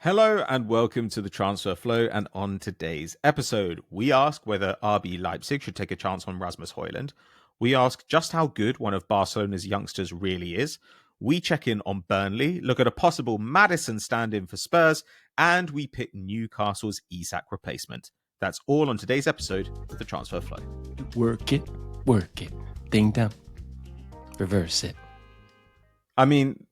Hello and welcome to the Transfer Flow, and on today's episode, we ask whether RB Leipzig should take a chance on Rasmus Hojlund. We ask just how good one of Barcelona's youngsters really is. We check in on Burnley, look at a possible Maddison stand-in for Spurs, and we pick Newcastle's Isak replacement. That's all on today's episode of the Transfer Flow. Work it, ding dong, reverse it. I mean,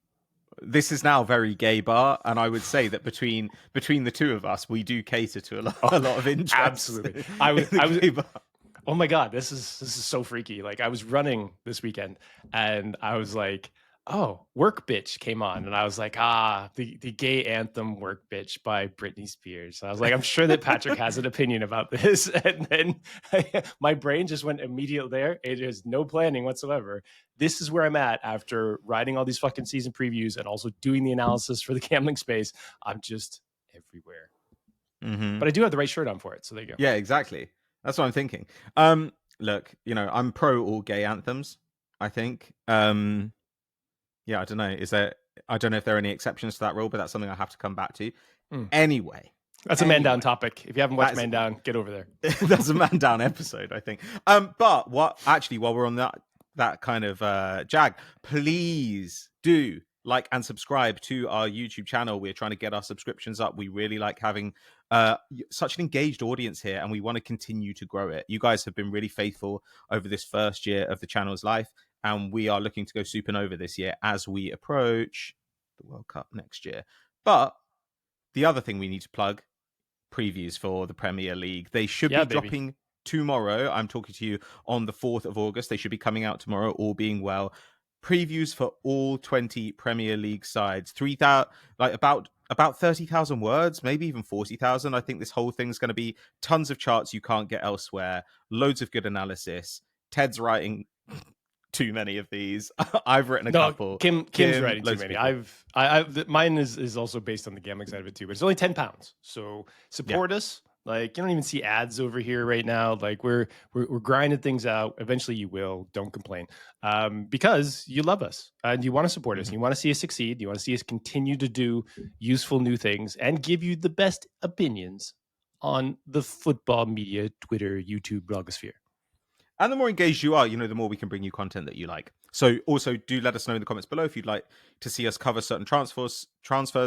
this is now very gay bar, and I would say that between the two of us, we do cater to a lot of interest. Absolutely. I was oh my god, this is so freaky. Like, I was running this weekend and I was like, oh, Work Bitch came on, and I was like, the gay anthem Work Bitch by Britney Spears. I was like, I'm sure that Patrick has an opinion about this. And then my brain just went immediately there. It is no planning whatsoever. This is where I'm at after writing all these fucking season previews and also doing the analysis for the gambling space. I'm just everywhere. Mm-hmm. But I do have the right shirt on for it, so there you go. Yeah, exactly. That's what I'm thinking. Look, I'm pro all gay anthems, I think. Yeah, I don't know. I don't know if there are any exceptions to that rule, but that's something I have to come back to. Anyway. That's a man down topic. If you haven't watched Man Down, get over there. That's a Man Down episode, I think. But while we're on that kind of jag, please do like and subscribe to our YouTube channel. We're trying to get our subscriptions up. We really like having such an engaged audience here, and we want to continue to grow it. You guys have been really faithful over this first year of the channel's life, and we are looking to go supernova this year as we approach the World Cup next year. But the other thing we need to plug, previews for the Premier League. They should be dropping tomorrow. I'm talking to you on the 4th of August. They should be coming out tomorrow, all being well. Previews for all 20 Premier League sides. 3,000, like about 30,000 words, maybe even 40,000. I think this whole thing's going to be tons of charts you can't get elsewhere. Loads of good analysis. Ted's writing too many of these. I've written a couple. Kim's writing too many. Mine is also based on the gambling side of it too, but it's only £10. So support us. Like, you don't even see ads over here right now. Like, we're grinding things out. Eventually you will. Don't complain. Because you love us and you want to support us. And you want to see us succeed. You want to see us continue to do useful new things and give you the best opinions on the football media, Twitter, YouTube, blogosphere. And the more engaged you are, the more we can bring you content that you like. So also do let us know in the comments below if you'd like to see us cover certain transfers,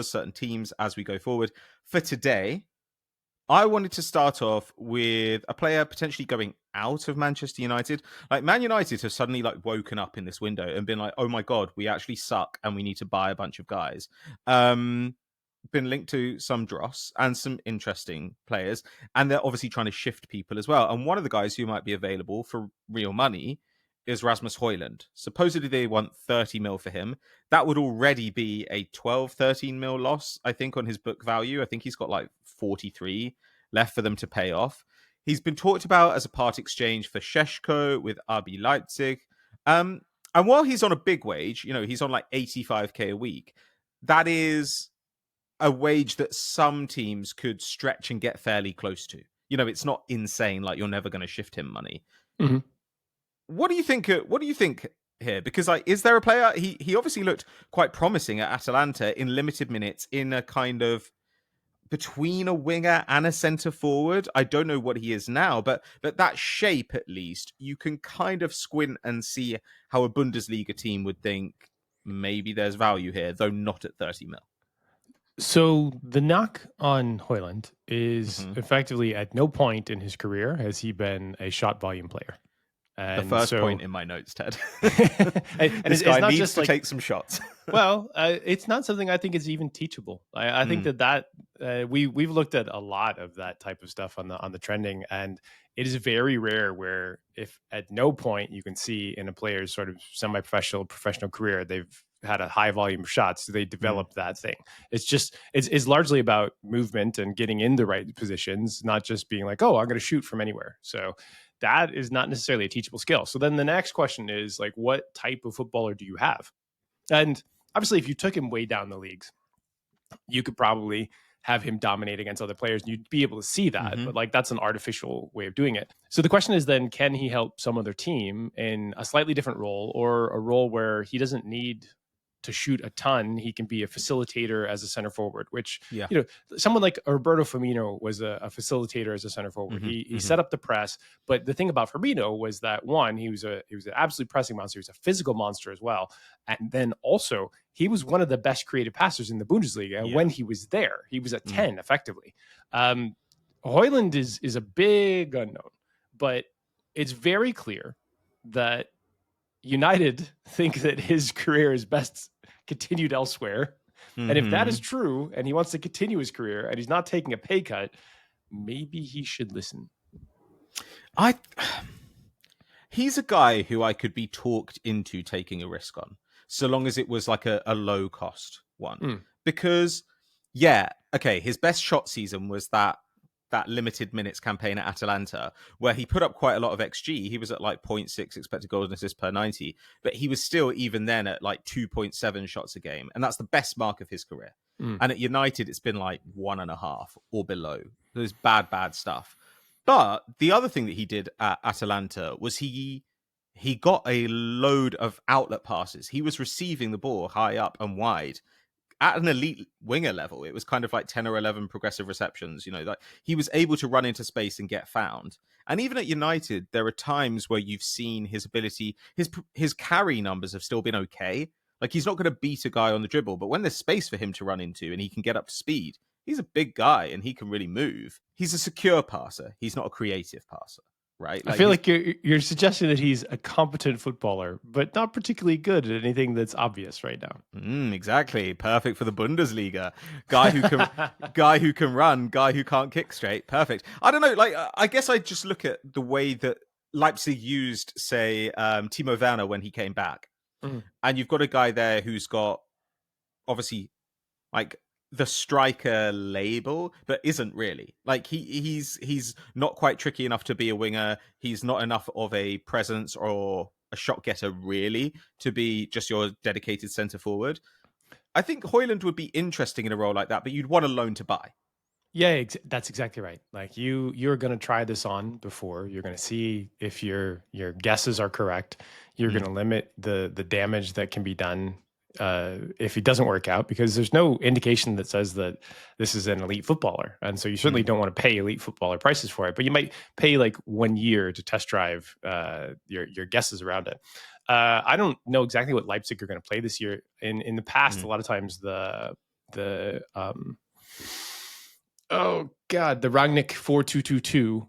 certain teams as we go forward. For today, I wanted to start off with a player potentially going out of Manchester United. Like, Man United have suddenly woken up in this window and been like, oh my God, we actually suck and we need to buy a bunch of guys. Been linked to some dross and some interesting players, and they're obviously trying to shift people as well. And one of the guys who might be available for real money is Rasmus Hojlund. Supposedly they want 30 mil for him. That would already be a 12, 13 mil loss, I think, on his book value. I think he's got 43 left for them to pay off. He's been talked about as a part exchange for Šeško with RB Leipzig. And while he's on a big wage, he's on 85k a week. That is a wage that some teams could stretch and get fairly close to. It's not insane, you're never going to shift him money. Mm-hmm. What do you think here? Because is there a player? He obviously looked quite promising at Atalanta in limited minutes in a kind of between a winger and a centre forward. I don't know what he is now, but that shape, at least, you can kind of squint and see how a Bundesliga team would think maybe there's value here, though not at 30 mil. So the knock on Hojlund is effectively at no point in his career has he been a shot volume player. And the first point in my notes, Ted. and this guy needs to take some shots. Well, it's not something I think is even teachable. I think that we've looked at a lot of that type of stuff on the trending, and it is very rare where if at no point you can see in a player's sort of semi-professional, professional career they've had a high volume of shots, they develop that thing. It's largely about movement and getting in the right positions, not just being like, oh, I'm going to shoot from anywhere. So that is not necessarily a teachable skill. So then the next question is what type of footballer do you have? And obviously, if you took him way down the leagues, you could probably have him dominate against other players and you'd be able to see that. But that's an artificial way of doing it. So the question is then, can he help some other team in a slightly different role, or a role where he doesn't need to shoot a ton. He can be a facilitator as a center forward, which, Yeah. someone like Roberto Firmino was a facilitator as a center forward. He set up the press. But the thing about Firmino was that, one, he was an absolute pressing monster. He was a physical monster as well. And then also, he was one of the best creative passers in the Bundesliga when he was there. He was a 10, effectively. Hojlund is a big unknown, but it's very clear that United think that his career is best continued elsewhere. And if that is true, and he wants to continue his career, and he's not taking a pay cut, maybe he should listen. He's a guy who I could be talked into taking a risk on, so long as it was like a low cost one. Because, his best shot season was that limited minutes campaign at Atalanta, where he put up quite a lot of XG. He was at like 0.6 expected goals and assists per 90, but he was still even then at like 2.7 shots a game. And that's the best mark of his career. And at United, it's been like 1.5 or below. There's bad stuff. But the other thing that he did at Atalanta was he got a load of outlet passes. He was receiving the ball high up and wide at an elite winger level. It was kind of like 10 or 11 progressive receptions. Like he was able to run into space and get found. And even at United, there are times where you've seen his ability, his carry numbers have still been okay. Like he's not going to beat a guy on the dribble, but when there's space for him to run into and he can get up to speed, he's a big guy and he can really move. He's a secure passer. He's not a creative passer. Right? Like I feel like you're suggesting that he's a competent footballer, but not particularly good at anything that's obvious right now. Exactly. Perfect for the Bundesliga. Guy who can run, guy who can't kick straight. Perfect. I don't know. Like, I guess I just look at the way that Leipzig used, say, Timo Werner when he came back. And you've got a guy there who's got, obviously, like, the striker label, but isn't really. Like he's not quite tricky enough to be a winger. He's not enough of a presence or a shot getter really to be just your dedicated centre forward. I think Hojlund would be interesting in a role like that, but you'd want a loan to buy. Yeah, that's exactly right. Like you're going to try this on before. You're going to see if your guesses are correct. You're going to limit the damage that can be done if it doesn't work out, because there's no indication that says that this is an elite footballer. And so you certainly don't want to pay elite footballer prices for it, but you might pay like 1 year to test drive your guesses around it. I don't know exactly what Leipzig are going to play this year. In the past, a lot of times the Rangnick 4-2-2-2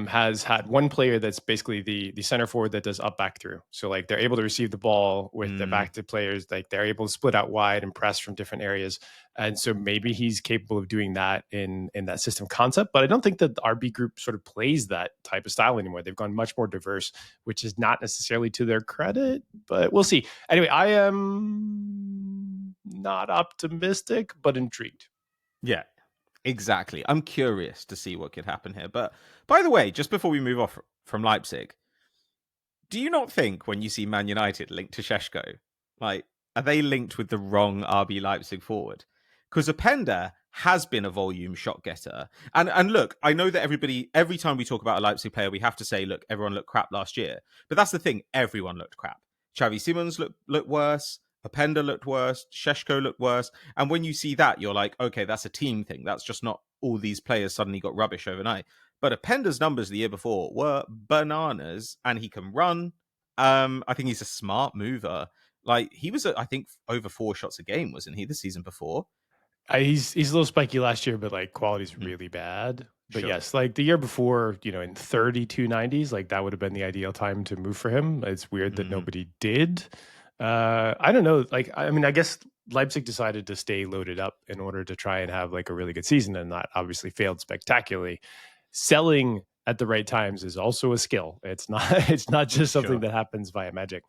has had one player that's basically the center forward that does up back through. So like they're able to receive the ball with the back to players, like they're able to split out wide and press from different areas. And so maybe he's capable of doing that in that system concept. But I don't think that the RB group sort of plays that type of style anymore. They've gone much more diverse, which is not necessarily to their credit, but we'll see. Anyway, I am not optimistic, but intrigued. Yeah. Exactly. I'm curious to see what could happen here. But by the way, just before we move off from Leipzig, do you not think when you see Man United linked to Šeško, like, are they linked with the wrong RB Leipzig forward? Because Openda has been a volume shot getter. And look, I know that every time we talk about a Leipzig player, we have to say, look, everyone looked crap last year. But that's the thing. Everyone looked crap. Xavi Simons looked worse. Openda looked worse. Šeško looked worse. And when you see that, you're like, okay, that's a team thing. That's just not all these players suddenly got rubbish overnight. But Openda's numbers the year before were bananas, and he can run. I think he's a smart mover. Like he was, I think, over 4 shots a game, wasn't he, the season before? He's a little spiky last year, but like quality's really bad. But yes, like the year before, in 32 90s, like that would have been the ideal time to move for him. It's weird that nobody did. I don't know. Like, I mean, I guess Leipzig decided to stay loaded up in order to try and have like a really good season, and that obviously failed spectacularly. Selling at the right times is also a skill. It's not just something that happens via magic.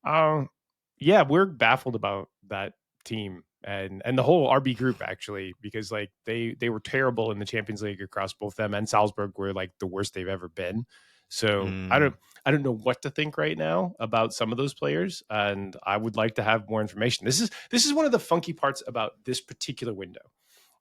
Yeah, we're baffled about that team and the whole RB group actually, because like they were terrible in the Champions League across both them and Salzburg were like the worst they've ever been. So I don't know what to think right now about some of those players, and I would like to have more information. This is one of the funky parts about this particular window.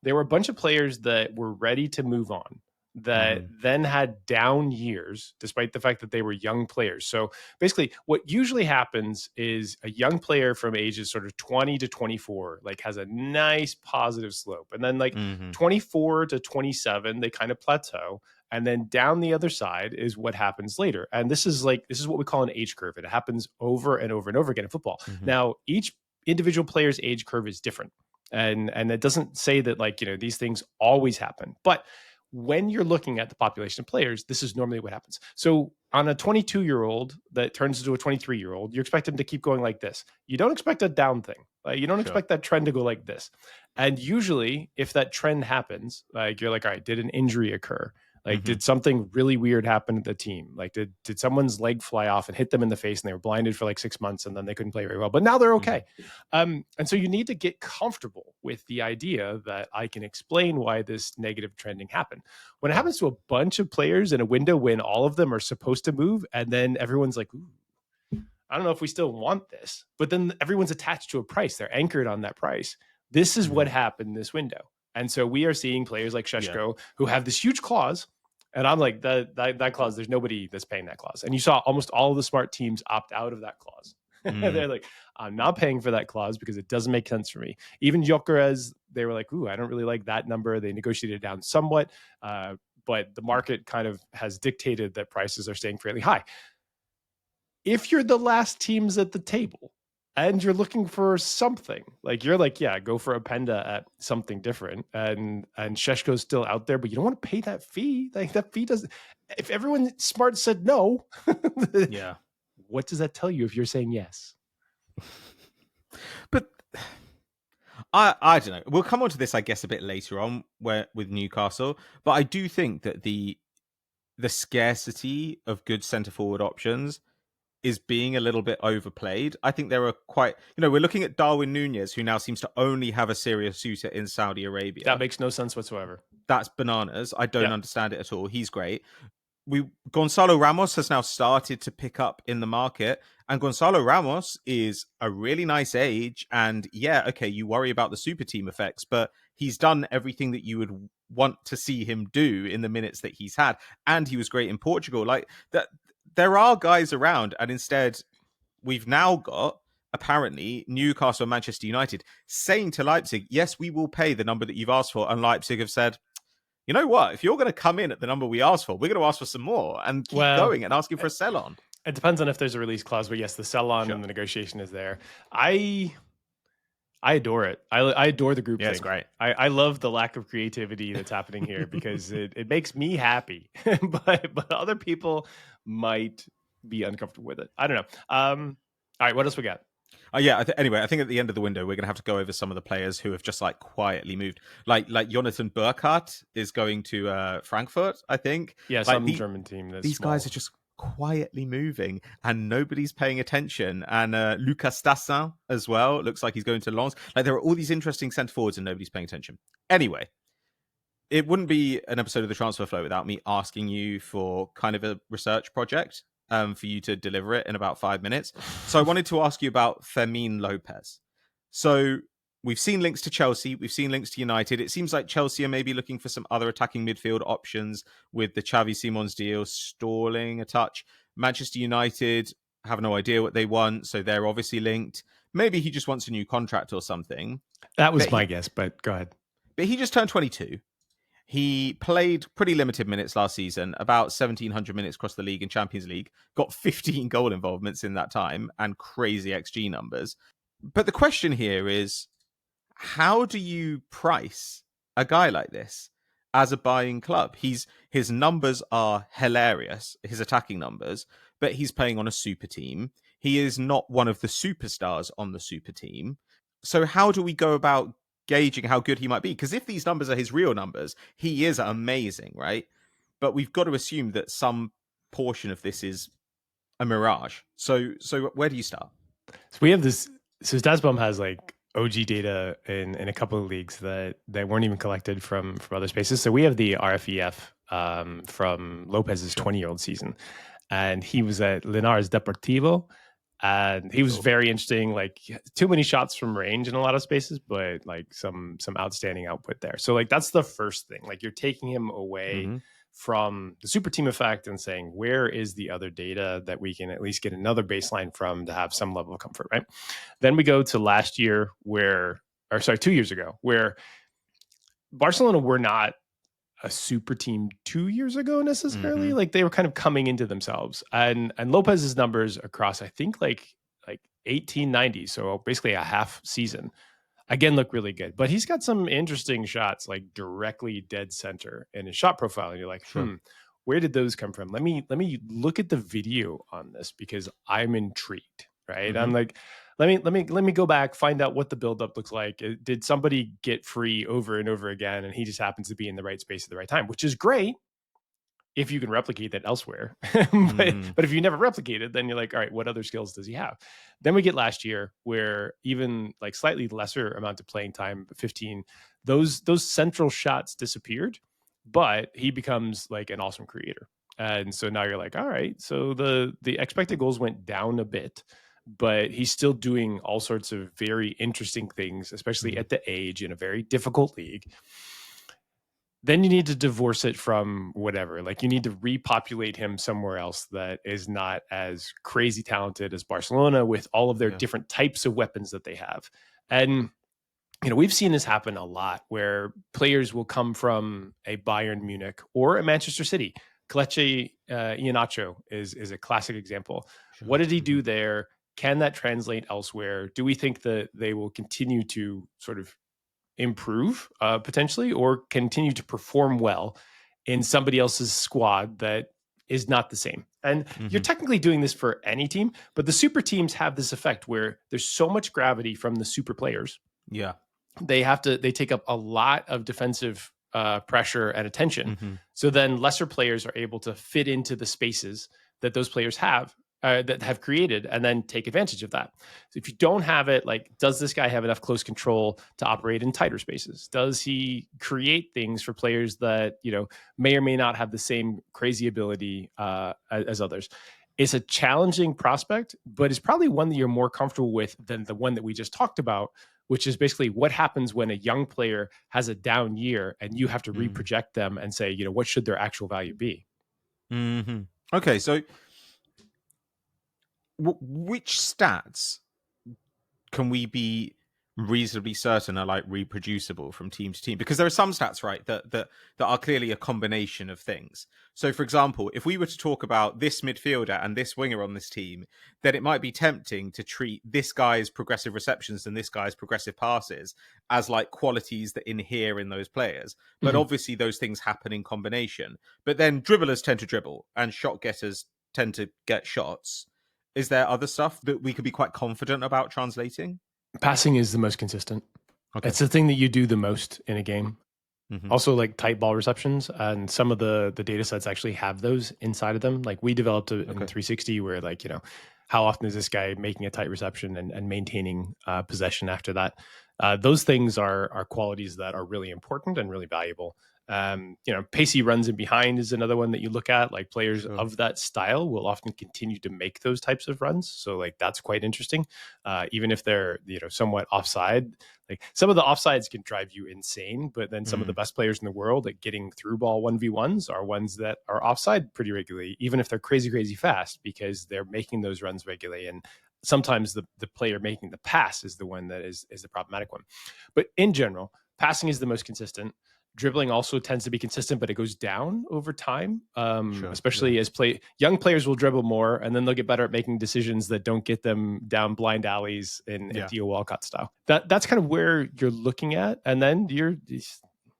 There were a bunch of players that were ready to move on that then had down years, despite the fact that they were young players. So basically, what usually happens is a young player from ages sort of 20 to 24, like has a nice positive slope. And then like 24 to 27, they kind of plateau. And then down the other side is what happens later. And this is what we call an age curve. It happens over and over and over again in football. Now, each individual player's age curve is different. And it doesn't say that like, these things always happen. But when you're looking at the population of players, this is normally what happens. So on a 22-year-old that turns into a 23-year-old, you expect him to keep going like this. You don't expect a down thing. Like you don't expect that trend to go like this. And usually if that trend happens, like you're like, all right, did an injury occur? Like, did something really weird happen to the team? Like, did someone's leg fly off and hit them in the face and they were blinded for like 6 months and then they couldn't play very well, but now they're okay. And so you need to get comfortable with the idea that I can explain why this negative trending happened. When it happens to a bunch of players in a window when all of them are supposed to move and then everyone's like, ooh, I don't know if we still want this, but then everyone's attached to a price. They're anchored on that price. This is what happened this window. And so we are seeing players like Šeško who have this huge clause. And I'm like, that clause, there's nobody that's paying that clause. And you saw almost all of the smart teams opt out of that clause. They're like, I'm not paying for that clause because it doesn't make sense for me. Even Gyökeres, they were like, ooh, I don't really like that number. They negotiated it down somewhat. But the market kind of has dictated that prices are staying fairly high. If you're the last teams at the table, and you're looking for something, like you're like, yeah, go for Openda at something different. And Šeško's still out there, but you don't want to pay that fee. Like that fee doesn't, if everyone smart said no, what does that tell you if you're saying yes? But I don't know. We'll come on to this, I guess, a bit later on with Newcastle. But I do think that the scarcity of good centre forward options is being a little bit overplayed. I think there are quite, we're looking at Darwin Núñez, who now seems to only have a serious suitor in Saudi Arabia. That makes no sense whatsoever. That's bananas. I don't understand it at all. He's great. Gonçalo Ramos has now started to pick up in the market, and Gonçalo Ramos is a really nice age. And you worry about the super team effects, but he's done everything that you would want to see him do in the minutes that he's had. And he was great in Portugal. Like that. There are guys around, and instead we've now got, apparently, Newcastle and Manchester United saying to Leipzig, yes, we will pay the number that you've asked for. And Leipzig have said, you know what? If you're going to come in at the number we asked for, we're going to ask for some more and keep going and asking for a sell-on. It depends on if there's a release clause, but yes, the sell-on and the negotiation is there. I adore it. I adore the group thing. It's great. I love the lack of creativity that's happening here because it makes me happy, but other people might be uncomfortable with it. I don't know. All right, what else we got? Anyway, I think at the end of the window, we're going to have to go over some of the players who have just like quietly moved. Like Jonathan Burkhardt is going to Frankfurt, I think. Yeah, some German team. These guys are just quietly moving and nobody's paying attention. And Lucas Stassin as well. Looks like he's going to Lens. Like there are all these interesting centre forwards and nobody's paying attention. Anyway, it wouldn't be an episode of the Transfer Flow without me asking you for kind of a research project for you to deliver it in about 5 minutes. So I wanted to ask you about Fermin Lopez. So we've seen links to Chelsea. We've seen links to United. It seems like Chelsea are maybe looking for some other attacking midfield options with the Xavi Simons deal stalling a touch. Manchester United have no idea what they want, so they're obviously linked. Maybe he just wants a new contract or something. That was my guess, but go ahead. But he just turned 22. He played pretty limited minutes last season, about 1,700 minutes across the league and Champions League, got 15 goal involvements in that time and crazy XG numbers. But the question here is, how do you price a guy like this as a buying club? His numbers are hilarious, his attacking numbers, but he's playing on a super team. He is not one of the superstars on the super team. So how do we go about gauging how good he might be? Because if these numbers are his real numbers, he is amazing, right? But we've got to assume that some portion of this is a mirage. So where do you start? So we have this. So Stasbom has like OG data in a couple of leagues that weren't even collected from other spaces. So we have the RFEF from Lopez's 20-year-old season, and he was at Linares Deportivo. And he was very interesting, like too many shots from range in a lot of spaces, but like some outstanding output there. So like that's the first thing. Like you're taking him away from the super team effect and saying, where is the other data that we can at least get another baseline from to have some level of comfort, right? Then we go to last year 2 years ago, where Barcelona were not a super team 2 years ago necessarily. Like they were kind of coming into themselves, and Lopez's numbers across, I think like 1890, so basically a half season, again look really good. But he's got some interesting shots like directly dead center in his shot profile, and you're like, where did those come from? Let me look at the video on this because I'm intrigued, right? I'm like, let me go back, find out what the buildup looks like. Did somebody get free over and over again, and he just happens to be in the right space at the right time, which is great if you can replicate that elsewhere. But if you never replicate it, then you're like, all right, what other skills does he have? Then we get last year where even like slightly lesser amount of playing time, 15, those central shots disappeared, but he becomes like an awesome creator. And so now you're like, all right, so the expected goals went down a bit, but he's still doing all sorts of very interesting things, especially at the age in a very difficult league. Then you need to divorce it from whatever. Like you need to repopulate him somewhere else that is not as crazy talented as Barcelona with all of their different types of weapons that they have. And, you know, we've seen this happen a lot where players will come from a Bayern Munich or a Manchester City. Kelechi Iheanacho is a classic example. What did he do there? Can that translate elsewhere? Do we think that they will continue to sort of improve potentially, or continue to perform well in somebody else's squad that is not the same? And you're technically doing this for any team, but the super teams have this effect where there's so much gravity from the super players. Yeah. They take up a lot of defensive pressure and attention. So then lesser players are able to fit into the spaces that those players have that have created, and then take advantage of that. So if you don't have it, like, does this guy have enough close control to operate in tighter spaces? Does he create things for players that, you know, may or may not have the same crazy ability as others? It's a challenging prospect, but it's probably one that you're more comfortable with than the one that we just talked about, which is basically what happens when a young player has a down year and you have to reproject them and say, you know, what should their actual value be? Okay, so which stats can we be reasonably certain are like reproducible from team to team? Because there are some stats, right, that are clearly a combination of things. So for example, if we were to talk about this midfielder and this winger on this team, then it might be tempting to treat this guy's progressive receptions and this guy's progressive passes as like qualities that inhere in those players. But obviously those things happen in combination. But then dribblers tend to dribble and shot getters tend to get shots. Is there other stuff that we could be quite confident about translating? Passing is the most consistent. Okay. It's the thing that you do the most in a game. Also, like tight ball receptions, and some of the data sets actually have those inside of them. Like we developed in 360 where, like, you know, how often is this guy making a tight reception and maintaining possession after that? Those things are qualities that are really important and really valuable. You know, pacey runs in behind is another one that you look at. Like players of that style will often continue to make those types of runs. So like that's quite interesting. Even if they're, you know, somewhat offside, like some of the offsides can drive you insane, but then some of the best players in the world at getting through ball 1v1s are ones that are offside pretty regularly, even if they're crazy fast, because they're making those runs regularly. And sometimes the player making the pass is the one that is the problematic one. But in general, passing is the most consistent. Dribbling also tends to be consistent, but it goes down over time, especially as young players will dribble more, and then they'll get better at making decisions that don't get them down blind alleys in Theo Walcott style. That's kind of where you're looking at. And then a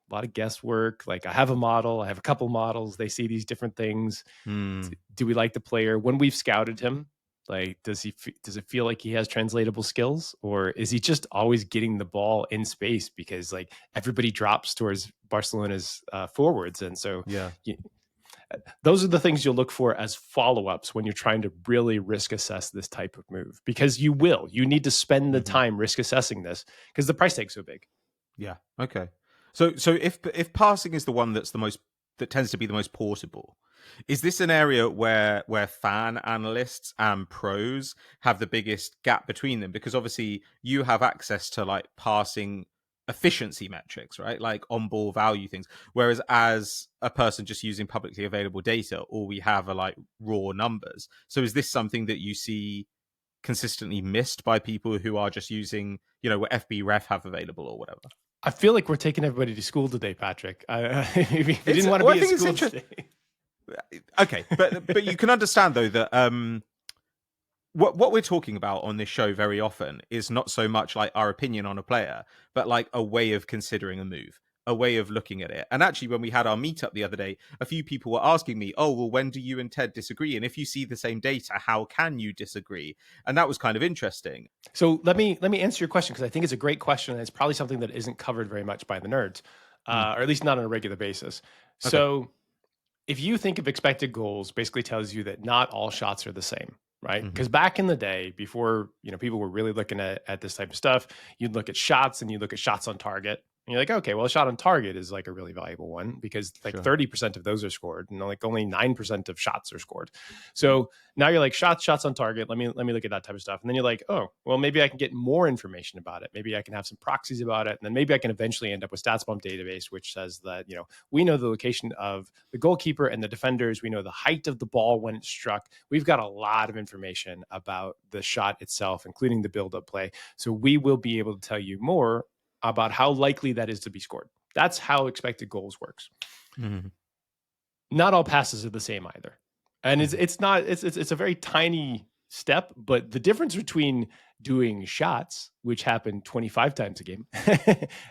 lot of guesswork. Like I have a model, I have a couple models. They see these different things. Do we like the player? When we've scouted him, like, does it feel like he has translatable skills, or is he just always getting the ball in space because like everybody drops towards Barcelona's forwards? And so those are the things you'll look for as follow-ups when you're trying to really risk assess this type of move, because you need to spend the time risk assessing this because the price tag's so big. Yeah. Okay. So if passing is the one that tends to be the most portable, is this an area where fan analysts and pros have the biggest gap between them? Because obviously you have access to like passing efficiency metrics, right? Like on ball value things. Whereas as a person just using publicly available data, all we have are like raw numbers. So is this something that you see consistently missed by people who are just using, what FB Ref have available or whatever? I feel like we're taking everybody to school today, Patrick. If you didn't want to be at school today. Okay, but you can understand though that what we're talking about on this show very often is not so much like our opinion on a player, but like a way of considering a move, a way of looking at it. And actually, when we had our meetup the other day, a few people were asking me, oh, well, when do you and Ted disagree? And if you see the same data, how can you disagree? And that was kind of interesting. So let me answer your question, because I think it's a great question, and it's probably something that isn't covered very much by the nerds, or at least not on a regular basis. Okay. So if you think of expected goals, basically tells you that not all shots are the same. Right. Because back in the day, before, people were really looking at this type of stuff, you'd look at shots and you look at shots on target. And you're like, okay, well, a shot on target is like a really valuable one, because like 30% of those are scored and like only 9% of shots are scored. So now you're like shots on target. Let me look at that type of stuff. And then you're like, oh, well, maybe I can get more information about it. Maybe I can have some proxies about it. And then maybe I can eventually end up with StatsBomb database, which says that, we know the location of the goalkeeper and the defenders. We know the height of the ball when it's struck. We've got a lot of information about the shot itself, including the build-up play. So we will be able to tell you more about how likely that is to be scored. That's how expected goals works. Not all passes are the same either. And it's a very tiny step, but the difference between doing shots, which happen 25 times a game,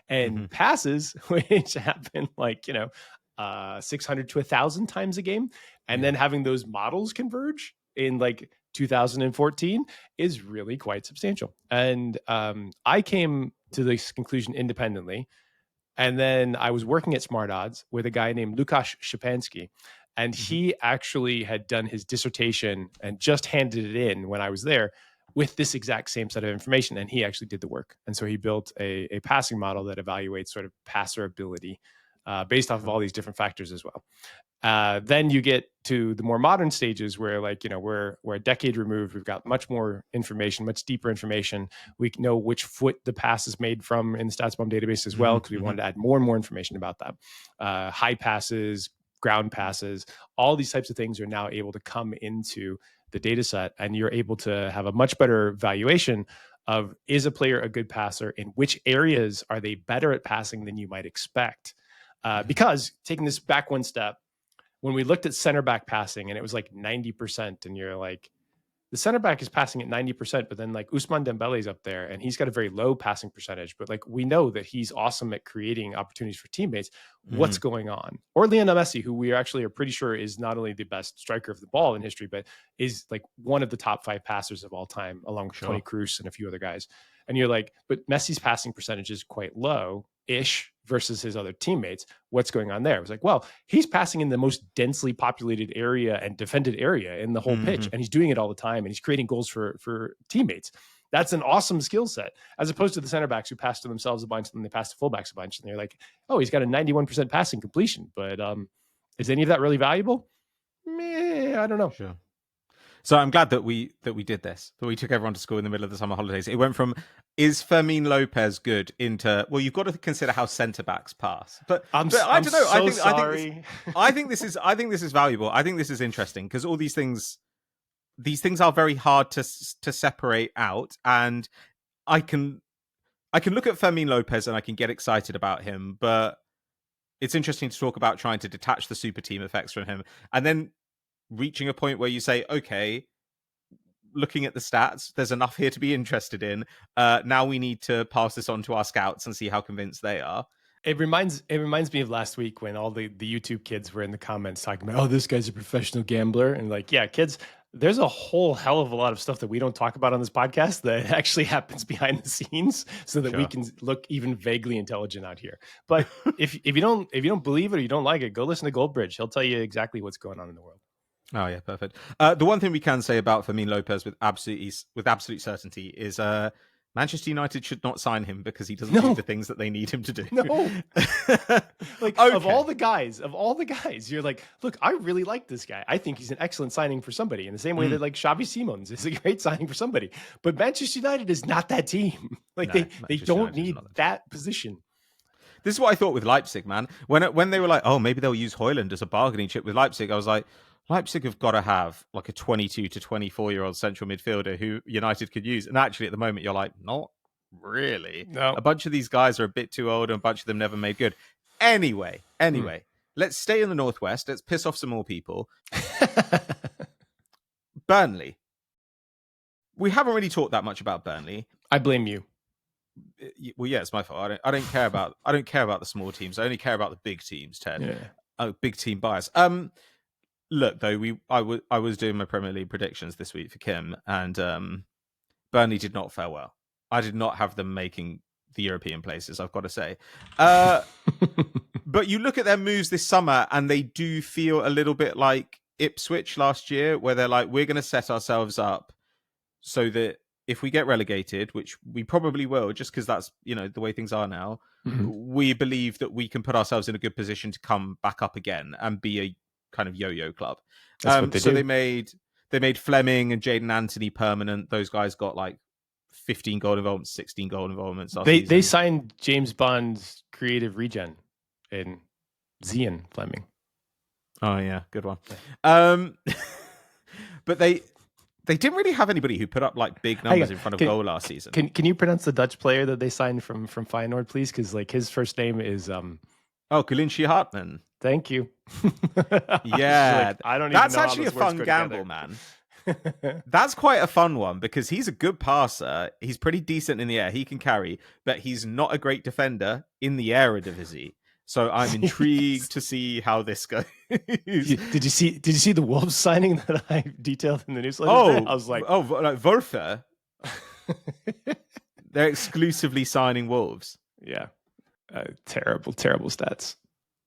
and passes, which happen like, 600 to 1,000 times a game, and then having those models converge in like 2014 is really quite substantial. And I came to this conclusion independently. And then I was working at Smart Odds with a guy named Lukasz Szczepanski. And he actually had done his dissertation and just handed it in when I was there with this exact same set of information. And he actually did the work. And so he built a passing model that evaluates sort of passer ability based off of all these different factors as well. Then you get to the more modern stages where, like, we're a decade removed. We've got much more information, much deeper information. We know which foot the pass is made from in the StatsBomb database as well, because we wanted to add more and more information about that. High passes, ground passes, all these types of things are now able to come into the data set, and you're able to have a much better valuation of, is a player a good passer? In which areas are they better at passing than you might expect? Because taking this back one step, when we looked at center back passing and it was like 90%, and you're like, the center back is passing at 90%, but then like Ousmane Dembele's up there and he's got a very low passing percentage, but like we know that he's awesome at creating opportunities for teammates. What's going on? Or Lionel Messi, who we actually are pretty sure is not only the best striker of the ball in history, but is like one of the top 5 passers of all time, along with Toni Kroos and a few other guys. And you're like, but Messi's passing percentage is quite low-ish versus his other teammates. What's going on there? It was like, well, he's passing in the most densely populated area and defended area in the whole pitch, and he's doing it all the time, and he's creating goals for teammates. That's an awesome skill set, as opposed to the center backs who pass to themselves a bunch and then they pass to fullbacks a bunch, and they're like, oh, he's got a 91% passing completion, but is any of that really valuable? I don't know. Sure. So I'm glad that we did this, that we took everyone to school in the middle of the summer holidays. It went from, is Fermin Lopez good, into, well, you've got to consider how centre backs pass. But I don't know. I think this is valuable. I think this is interesting, because all these things are very hard to separate out. And I can look at Fermin Lopez and I can get excited about him, but it's interesting to talk about trying to detach the super team effects from him, and then reaching a point where you say, okay, looking at the stats, there's enough here to be interested in. Now we need to pass this on to our scouts and see how convinced they are. It reminds me of last week when all the YouTube kids were in the comments talking about, oh, this guy's a professional gambler. And like, yeah, kids, there's a whole hell of a lot of stuff that we don't talk about on this podcast that actually happens behind the scenes, so that we can look even vaguely intelligent out here. But if you don't believe it or you don't like it, go listen to Goldbridge. He'll tell you exactly what's going on in the world. Oh yeah, perfect. The one thing we can say about Fermin Lopez with absolute certainty is Manchester United should not sign him, because he doesn't do the things that they need him to do. No. Like, okay. Of all the guys, you're like, look, I really like this guy. I think he's an excellent signing for somebody, in the same way that like Xavi Simons is a great signing for somebody. But Manchester United is not that team. Like, they don't need that position. This is what I thought with Leipzig, man. When they were like, oh, maybe they'll use Hojlund as a bargaining chip with Leipzig, I was like, Leipzig have got to have like a 22 to 24-year-old central midfielder who United could use. And actually, at the moment, you're like, not really. No. A bunch of these guys are a bit too old and a bunch of them never made good. Anyway, let's stay in the Northwest. Let's piss off some more people. Burnley. We haven't really talked that much about Burnley. I blame you. Well, yeah, it's my fault. I don't care about the small teams. I only care about the big teams, Ted. Yeah. Big team bias. Look, though, I was doing my Premier League predictions this week for Kim, and Burnley did not fare well. I did not have them making the European places, I've got to say. But you look at their moves this summer, and they do feel a little bit like Ipswich last year, where they're like, we're going to set ourselves up so that if we get relegated, which we probably will, just because that's, the way things are now, we believe that we can put ourselves in a good position to come back up again and be a kind of yo-yo club. So they made Fleming and Jadon Anthony permanent. Those guys got like 15 goal involvements, 16 goal involvements. They signed James Bond's creative regen in Zian Fleming. Oh yeah, good one. But they didn't really have anybody who put up like big numbers in front of goal last season. Can you pronounce the Dutch player that they signed from Feyenoord, please? Because like his first name is Kulinci Hartmann. Thank you. Yeah, I don't. That's even know actually a fun gamble, man. That's quite a fun one because he's a good passer. He's pretty decent in the air. He can carry, but he's not a great defender in the Eredivisie. So I'm intrigued to see how this goes. Did you see the Wolves signing that I detailed in the newsletter? I was like, like Wolfe. They're exclusively signing Wolves. Yeah, terrible stats.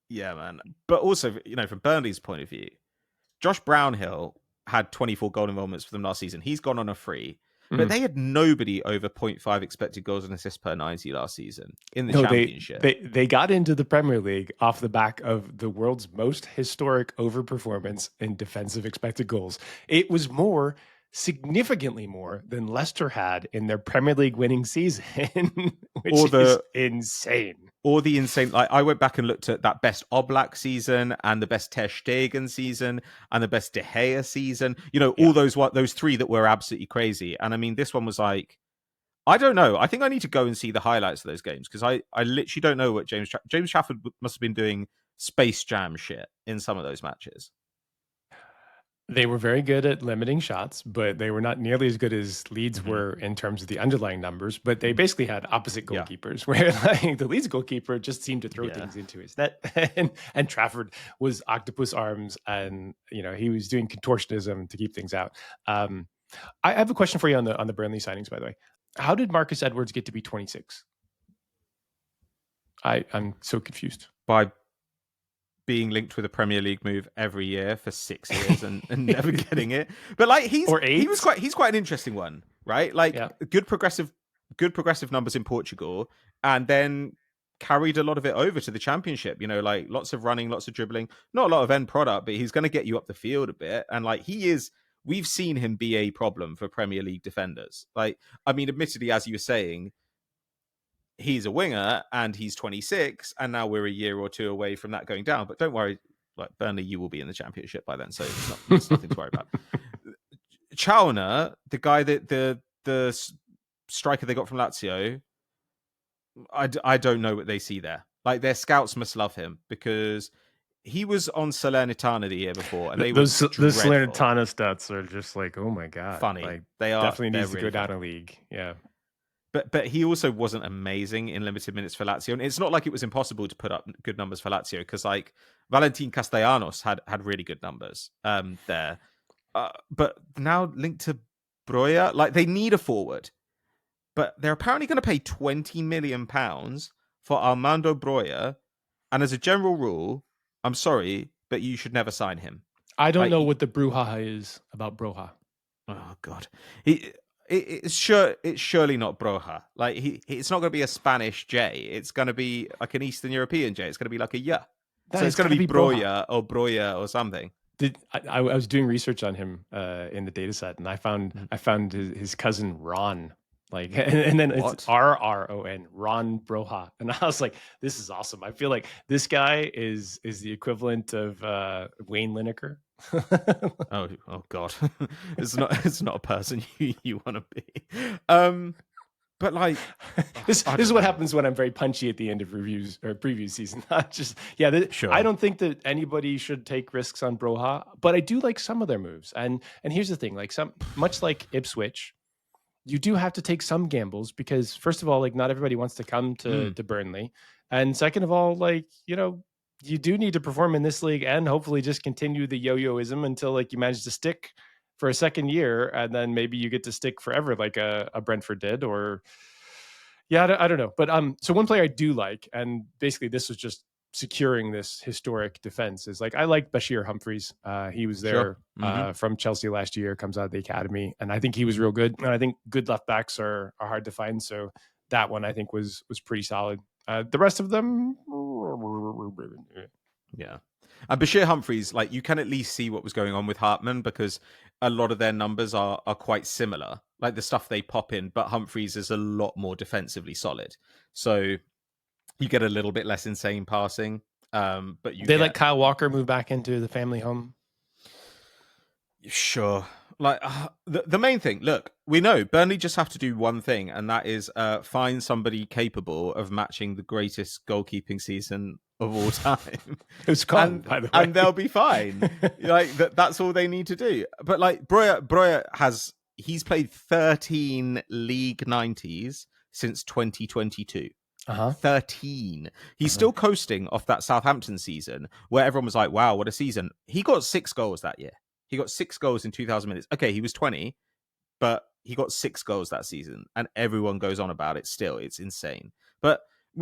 Yeah, man. But also, from Burnley's point of view, Josh Brownhill had 24 goal involvements for them last season. He's gone on a free. But they had nobody over 0.5 expected goals and assists per 90 last season in the Championship. They got into the Premier League off the back of the world's most historic overperformance in defensive expected goals. It was significantly more than Leicester had in their Premier League winning season, which is insane. Or the insane, like I went back and looked at that best Oblak season and the best Ter Stegen season and the best De Gea season. All those three that were absolutely crazy. And I mean, this one was like, I don't know. I think I need to go and see the highlights of those games because I literally don't know what James Trafford must have been doing Space Jam shit in some of those matches. They were very good at limiting shots, but they were not nearly as good as Leeds were in terms of the underlying numbers. But they basically had opposite goalkeepers, where like the Leeds goalkeeper just seemed to throw things into his net, and Trafford was octopus arms, and he was doing contortionism to keep things out. I have a question for you on the Burnley signings, by the way. How did Marcus Edwards get to be 26? I'm so confused. By being linked with a Premier League move every year for 6 years and never getting it. But like he's quite an interesting one, right? Like good progressive numbers in Portugal, and then carried a lot of it over to the Championship. Like lots of running, lots of dribbling, not a lot of end product, but he's going to get you up the field a bit. And like we've seen him be a problem for Premier League defenders. Like, I mean, admittedly, as you were saying, he's a winger and he's 26, and now we're a year or two away from that going down. But don't worry, like Burnley, you will be in the Championship by then, so it's nothing to worry about. Tchaouna, the guy that the striker they got from Lazio, I don't know what they see there. Like their scouts must love him because he was on Salernitana the year before, and the Salernitana stats are just like, oh my god, funny. Like, they are definitely needs to really go down a league. Yeah. But he also wasn't amazing in limited minutes for Lazio. And it's not like it was impossible to put up good numbers for Lazio because like Valentin Castellanos had really good numbers there. But now linked to Broja, like they need a forward. But they're apparently going to pay £20 million for Armando Broja. And as a general rule, I'm sorry, but you should never sign him. I don't know what the brouhaha is about Broja. Oh, God. It's surely not Broja. Like it's not going to be a Spanish J. It's going to be like an Eastern European J. It's going to be like a yeah. So it's going to be Broja or something. I was doing research on him in the data set, and I found his cousin Ron Like, and then What? it's RRON, Ron Broja. And I was like, this is awesome. I feel like this guy is the equivalent of Wayne Lineker. Oh God. It's not a person you want to be. But like, this I is don't what know. happens when I'm very punchy at the end of reviews or preview season. Not just Sure. I don't think that anybody should take risks on Broja, but I do like some of their moves. And here's the thing, like much like Ipswich, you do have to take some gambles because first of all, like not everybody wants to come to Burnley. And second of all, like, you do need to perform in this league and hopefully just continue the yo-yoism until like you manage to stick for a second year. And then maybe you get to stick forever like a Brentford did, or I don't know. But so one player I do like, and basically this was just securing this historic defense, is like I like Bashir Humphreys. He was there from Chelsea last year, comes out of the academy, and I think he was real good. And I think good left backs are hard to find. So that one I think was pretty solid. The rest of them, yeah. And Bashir Humphreys, like you can at least see what was going on with Hartman because a lot of their numbers are quite similar, like the stuff they pop in, but Humphreys is a lot more defensively solid. So you get a little bit less insane passing. But they let Kyle Walker move back into the family home. Sure. Like the main thing, look, we know Burnley just have to do one thing, and that is find somebody capable of matching the greatest goalkeeping season of all time. Who's gone, by the way. And they'll be fine. Like that's all they need to do. But like Broja he's played 13 League 90s since 2022. 13. He's still coasting off that Southampton season where everyone was like, wow, what a season. He got 6 goals that year. He got 6 goals in 2,000 minutes. Okay, he was 20, but he got 6 goals that season, and everyone goes on about it still. It's insane. But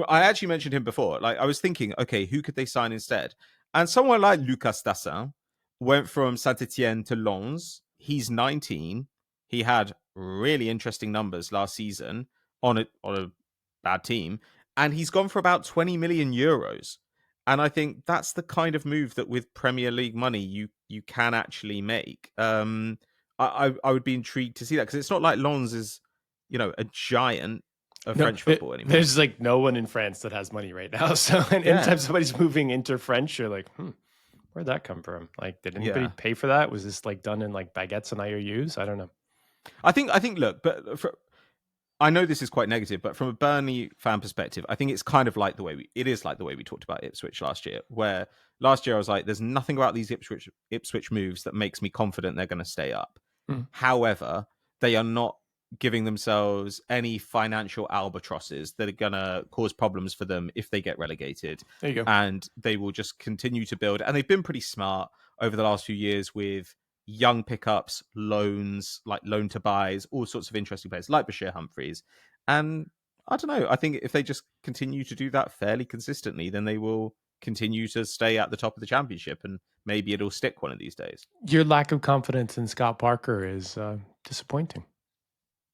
I actually mentioned him before. Like I was thinking, okay, who could they sign instead? And someone like Lucas Stassin went from Saint-Etienne to Lens. He's 19. He had really interesting numbers last season on a bad team, and he's gone for about 20 million euros. And I think that's the kind of move that with Premier League money you can actually make. I would be intrigued to see that because it's not like Lens is, a giant of French football anymore. There's like no one in France that has money right now. So anytime somebody's moving into French, you're like, where'd that come from? Like, did anybody pay for that? Was this like done in like baguettes and IOUs? I don't know. I think look, but I know this is quite negative, but from a Burnley fan perspective, I think it's kind of like the way we talked about Ipswich last year, where last year I was like, there's nothing about these Ipswich moves that makes me confident they're going to stay up. However, they are not giving themselves any financial albatrosses that are going to cause problems for them if they get relegated. There you go. And they will just continue to build. And they've been pretty smart over the last few years with young pickups, loans, like loan to buys, all sorts of interesting players like Bashir Humphreys. And I don't know, I think if they just continue to do that fairly consistently, then they will continue to stay at the top of the championship and maybe it'll stick one of these days. Your lack of confidence in Scott Parker is disappointing.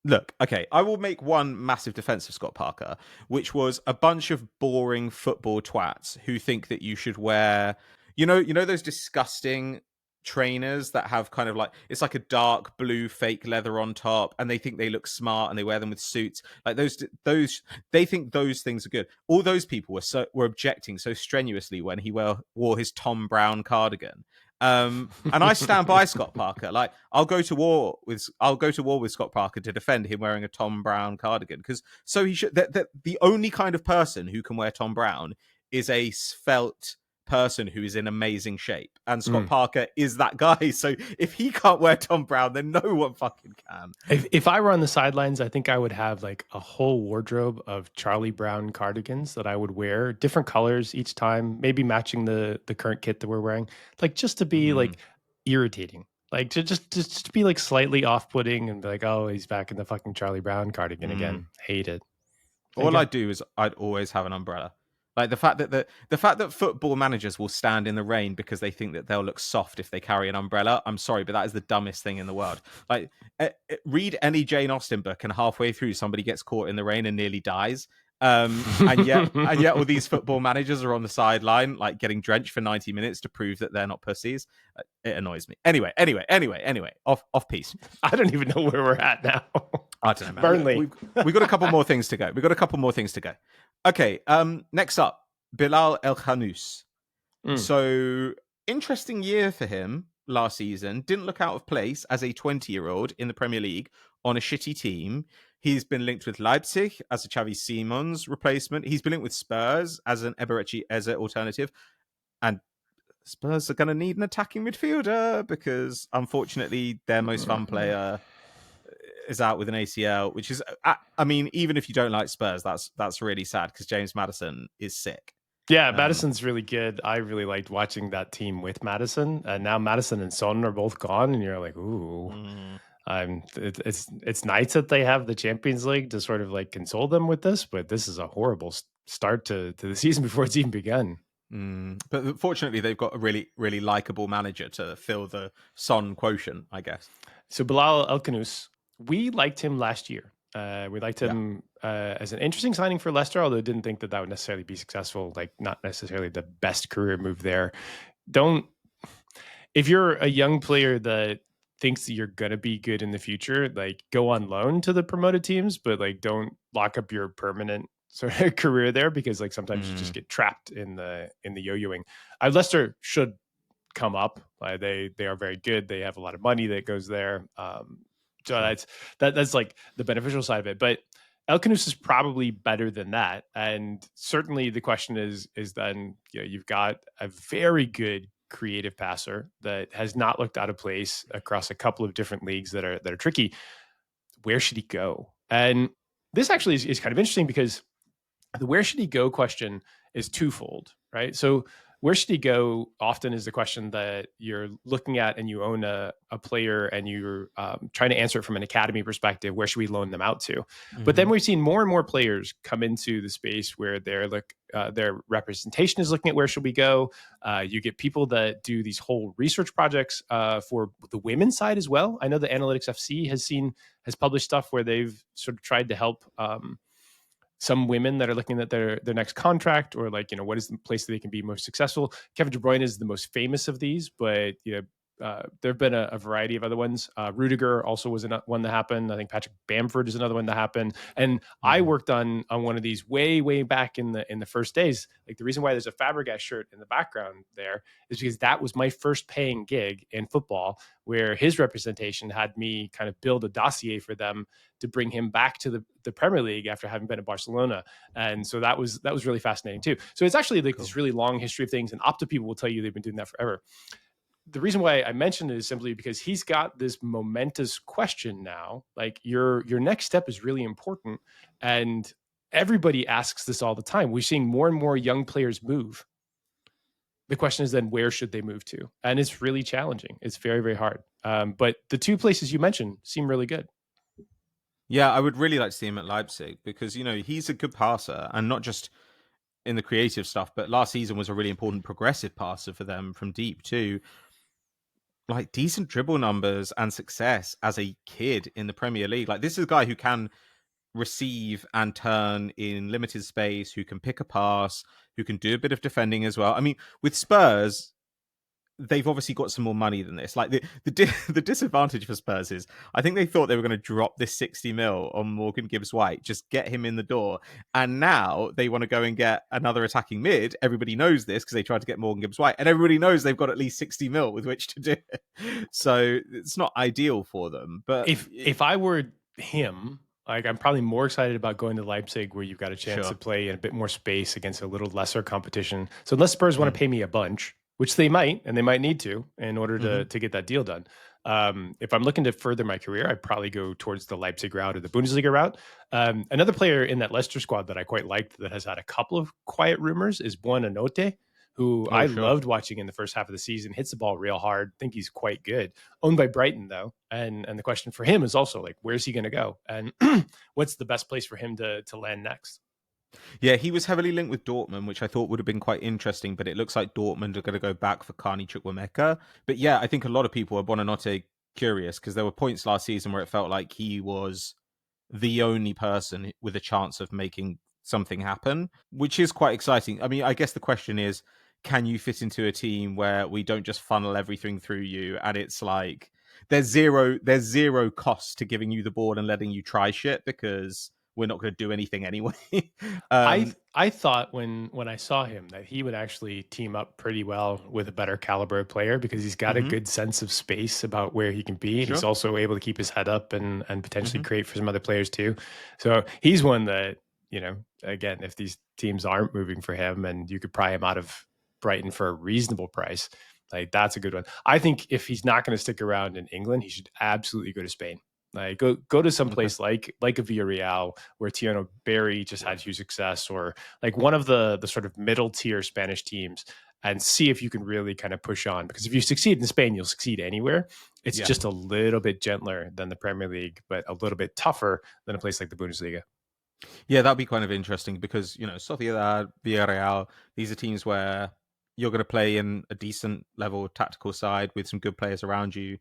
Look, okay, I will make one massive defense of Scott Parker, which was a bunch of boring football twats who think that you should wear, you know those disgusting trainers that have kind of like, it's like a dark blue fake leather on top, and they think they look smart and they wear them with suits. Like those they think those things are good. All those people were objecting so strenuously when he wore his Tom Brown cardigan. And I stand by Scott Parker. Like I'll go to war with Scott Parker to defend him wearing a Tom Brown cardigan, because so he should. The only kind of person who can wear Tom Brown is a svelte person who is in amazing shape, and Scott Parker is that guy. So if he can't wear Tom Brown, then no one fucking can. If I were on the sidelines, I think I would have like a whole wardrobe of Charlie Brown cardigans that I would wear, different colors each time, maybe matching the current kit that we're wearing, like just to be like irritating, like to just to be like slightly off-putting and be like, oh, he's back in the fucking Charlie Brown cardigan again. Hate it. All I'd do is I'd always have an umbrella. Like the fact that football managers will stand in the rain because they think that they'll look soft if they carry an umbrella. I'm sorry, but that is the dumbest thing in the world. Like, read any Jane Austen book, and halfway through somebody gets caught in the rain and nearly dies. And yet all these football managers are on the sideline, like getting drenched for 90 minutes to prove that they're not pussies. It annoys me. Anyway. Off piece. I don't even know where we're at now. I don't know, man. Burnley. We've got a couple more things to go. Okay, next up, Bilal El Khannouss. So, interesting year for him last season. Didn't look out of place as a 20-year-old in the Premier League on a shitty team. He's been linked with Leipzig as a Xavi Simons replacement. He's been linked with Spurs as an Eberechi Eze alternative. And Spurs are going to need an attacking midfielder because, unfortunately, their most fun player is out with an ACL, which is, I mean, even if you don't like Spurs, that's really sad because James Maddison is sick. Yeah, Maddison's really good. I really liked watching that team with Maddison. And now Maddison and Son are both gone, and you're like, ooh. It's nice that they have the Champions League to sort of like console them with this, but this is a horrible start to the season before it's even begun. But fortunately, they've got a really, really likable manager to fill the Son quotient, I guess. So Bilal El Khannouss, we liked him last year. We liked him as an interesting signing for Leicester, although didn't think that would necessarily be successful. Like, not necessarily the best career move there. If you're a young player that thinks that you're gonna be good in the future, like, go on loan to the promoted teams, but like don't lock up your permanent sort of career there, because like sometimes you just get trapped in the yo-yoing. Leicester should come up. They are very good. They have a lot of money that goes there. So that's like the beneficial side of it. But El Khannouss is probably better than that. And certainly the question is then, you've got a very good creative passer that has not looked out of place across a couple of different leagues that are tricky. Where should he go? And this actually is kind of interesting, because the where should he go question is twofold, right? So where should he go often is the question that you're looking at, and you own a player and you're trying to answer it from an academy perspective. Where should we loan them out to? But then we've seen more and more players come into the space where their representation is looking at where should we go. You get people that do these whole research projects for the women's side as well. I know the Analytics FC has published stuff where they've sort of tried to help some women that are looking at their next contract, or like, what is the place that they can be most successful. Kevin De Bruyne is the most famous of these, but there have been a variety of other ones. Rudiger also was one that happened. I think Patrick Bamford is another one that happened. And I worked on one of these way back in the first days. Like, the reason why there's a Fabregas shirt in the background there is because that was my first paying gig in football, where his representation had me kind of build a dossier for them to bring him back to the Premier League after having been at Barcelona. And so that was really fascinating too. So it's actually like this really long history of things, and Opta people will tell you they've been doing that forever. The reason why I mentioned it is simply because he's got this momentous question now. Like, your next step is really important, and everybody asks this all the time. We're seeing more and more young players move. The question is then, where should they move to? And it's really challenging. It's very, very hard. But the two places you mentioned seem really good. Yeah, I would really like to see him at Leipzig, because, he's a good passer, and not just in the creative stuff, but last season was a really important progressive passer for them from deep too. Like, decent dribble numbers and success as a kid in the Premier League. Like, this is a guy who can receive and turn in limited space, who can pick a pass, who can do a bit of defending as well. I mean, with Spurs, they've obviously got some more money than this. Like, the disadvantage for Spurs is, I think they thought they were going to drop this 60 mil on Morgan Gibbs-White, just get him in the door. And now they want to go and get another attacking mid. Everybody knows this because they tried to get Morgan Gibbs-White, and everybody knows they've got at least 60 mil with which to do it. So it's not ideal for them. But if I were him, like, I'm probably more excited about going to Leipzig, where you've got a chance to play in a bit more space against a little lesser competition. So unless Spurs want to pay me a bunch, which they might, and they might need to in order to get that deal done. If I'm looking to further my career, I'd probably go towards the Leipzig route or the Bundesliga route. Another player in that Leicester squad that I quite liked, that has had a couple of quiet rumors, is Buonanotte, who loved watching in the first half of the season. Hits the ball real hard. Think he's quite good. Owned by Brighton, though. And the question for him is also, like, where's he going to go? And what's the best place for him to land next? Yeah, he was heavily linked with Dortmund, which I thought would have been quite interesting, but it looks like Dortmund are going to go back for Carney Chukwuemeka. But yeah, I think a lot of people are Buonanotte curious, because there were points last season where it felt like he was the only person with a chance of making something happen, which is quite exciting. I mean, I guess the question is, can you fit into a team where we don't just funnel everything through you? And it's like, there's zero cost to giving you the ball and letting you try shit because we're not going to do anything anyway. I thought when I saw him that he would actually team up pretty well with a better caliber of player because he's got a good sense of space about where he can be. And he's also able to keep his head up and potentially create for some other players too. So he's one that, again, if these teams aren't moving for him and you could pry him out of Brighton for a reasonable price, like that's a good one. I think if he's not going to stick around in England, he should absolutely go to Spain. Like go to some place like a Villarreal where Tchaouna Barry just had huge success, or like one of the sort of middle tier Spanish teams, and see if you can really kind of push on. Because if you succeed in Spain, you'll succeed anywhere. It's just a little bit gentler than the Premier League, but a little bit tougher than a place like the Bundesliga. Yeah, that'd be kind of interesting because Sociedad, Villarreal, these are teams where you're going to play in a decent level tactical side with some good players around you.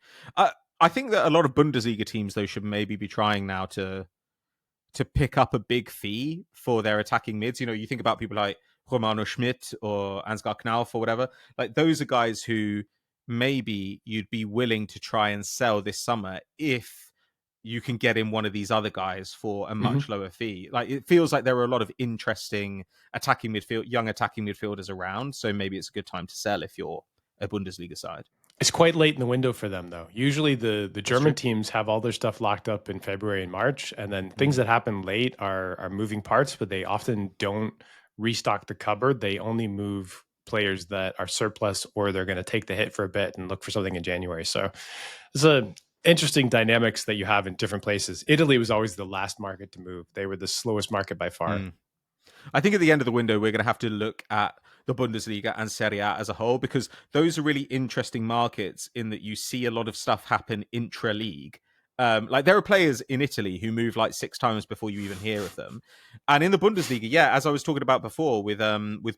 I think that a lot of Bundesliga teams, though, should maybe be trying now to pick up a big fee for their attacking mids. You think about people like Roger Schmidt or Ansgar Knauff or whatever. Like those are guys who maybe you'd be willing to try and sell this summer if you can get in one of these other guys for a much lower fee. Like it feels like there are a lot of interesting young attacking midfielders around. So maybe it's a good time to sell if you're a Bundesliga side. It's quite late in the window for them, though. Usually the German teams have all their stuff locked up in February and March, and then things that happen late are moving parts, but they often don't restock the cupboard. They only move players that are surplus, or they're going to take the hit for a bit and look for something in January. So it's a interesting dynamics that you have in different places. Italy was always the last market to move. They were the slowest market by far. I think at the end of the window, we're going to have to look at the Bundesliga and Serie A as a whole, because those are really interesting markets in that you see a lot of stuff happen intra-league. Like there are players in Italy who move like 6 times before you even hear of them. And in the Bundesliga, as I was talking about before with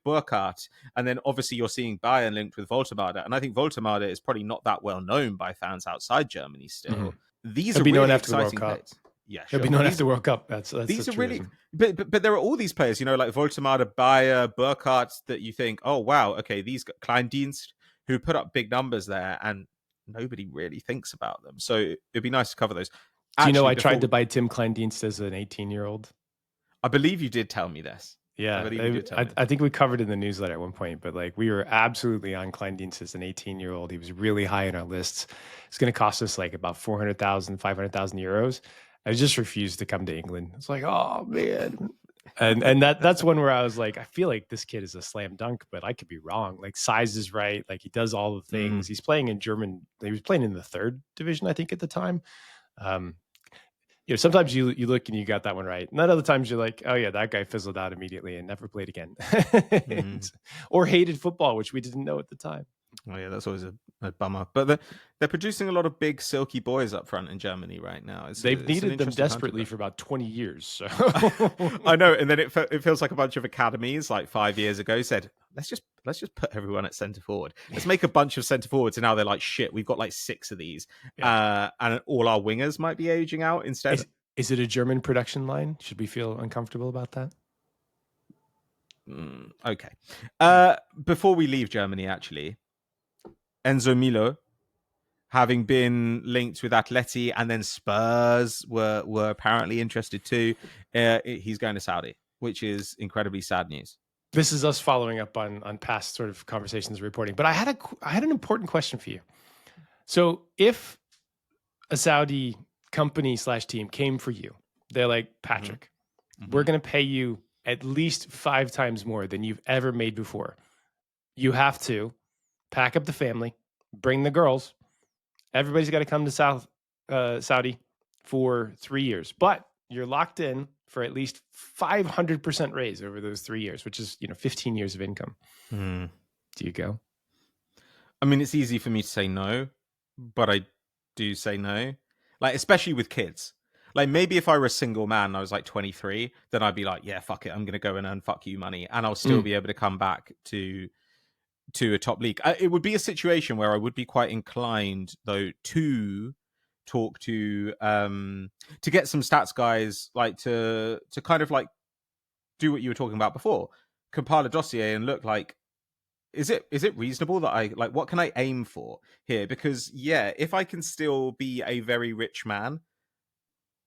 Burkhardt, and then obviously you're seeing Bayern linked with Woltemade. And I think Woltemade is probably not that well known by fans outside Germany still. These are really exciting players. Yeah, sure. He'll be known after the World Cup. That's these are really, but there are all these players, like Woltemade, Bayer, Burkhardt, that you think, oh wow, okay, these Kleindienst who put up big numbers there, and nobody really thinks about them. So it'd be nice to cover those. Actually, I tried to buy Tim Kleindienst as an 18-year-old. I believe you did tell me this. Yeah, I think we covered it in the newsletter at one point, but like we were absolutely on Kleindienst as an 18-year-old. He was really high in our lists. It's going to cost us like about 400,000, 500,000 euros. I just refused to come to England. It's like, oh man. And that's one where I was like, I feel like this kid is a slam dunk, but I could be wrong. Like size is right. Like he does all the things. He's playing in German. He was playing in the 3rd division, I think, at the time. Sometimes you look and you got that one right. And then other times you're like, oh yeah, that guy fizzled out immediately and never played again. Or hated football, which we didn't know at the time. Oh yeah, that's always a bummer. But they're producing a lot of big silky boys up front in Germany right now. They've needed them desperately for about 20 years. So. I know, and then it feels like a bunch of academies like 5 years ago said, let's just put everyone at centre forward. Let's make a bunch of centre forwards, and now they're like, shit, we've got like 6 of these, and all our wingers might be aging out instead. Is it a German production line? Should we feel uncomfortable about that? Okay. Before we leave Germany, actually. Enzo Millot, having been linked with Atleti, and then Spurs were apparently interested too. He's going to Saudi, which is incredibly sad news. This is us following up on past sort of conversations reporting. But I had an important question for you. So if a Saudi company / team came for you, they're like, Patrick, we're going to pay you at least 5 times more than you've ever made before. You have to pack up the family, bring the girls. Everybody's got to come to Saudi for 3 years. But you're locked in for at least 500% raise over those 3 years, which is 15 years of income. Do you go? I mean, it's easy for me to say no, but I do say no. Like, especially with kids. Like, maybe if I were a single man and I was like 23, then I'd be like, yeah, fuck it. I'm going to go and earn fuck you money. And I'll still be able to come back to a top league. It would be a situation where I would be quite inclined, though, to talk to get some stats guys, like to kind of like do what you were talking about before, compile a dossier and look like, is it reasonable that I like, what can I aim for here? Because yeah, if I can still be a very rich man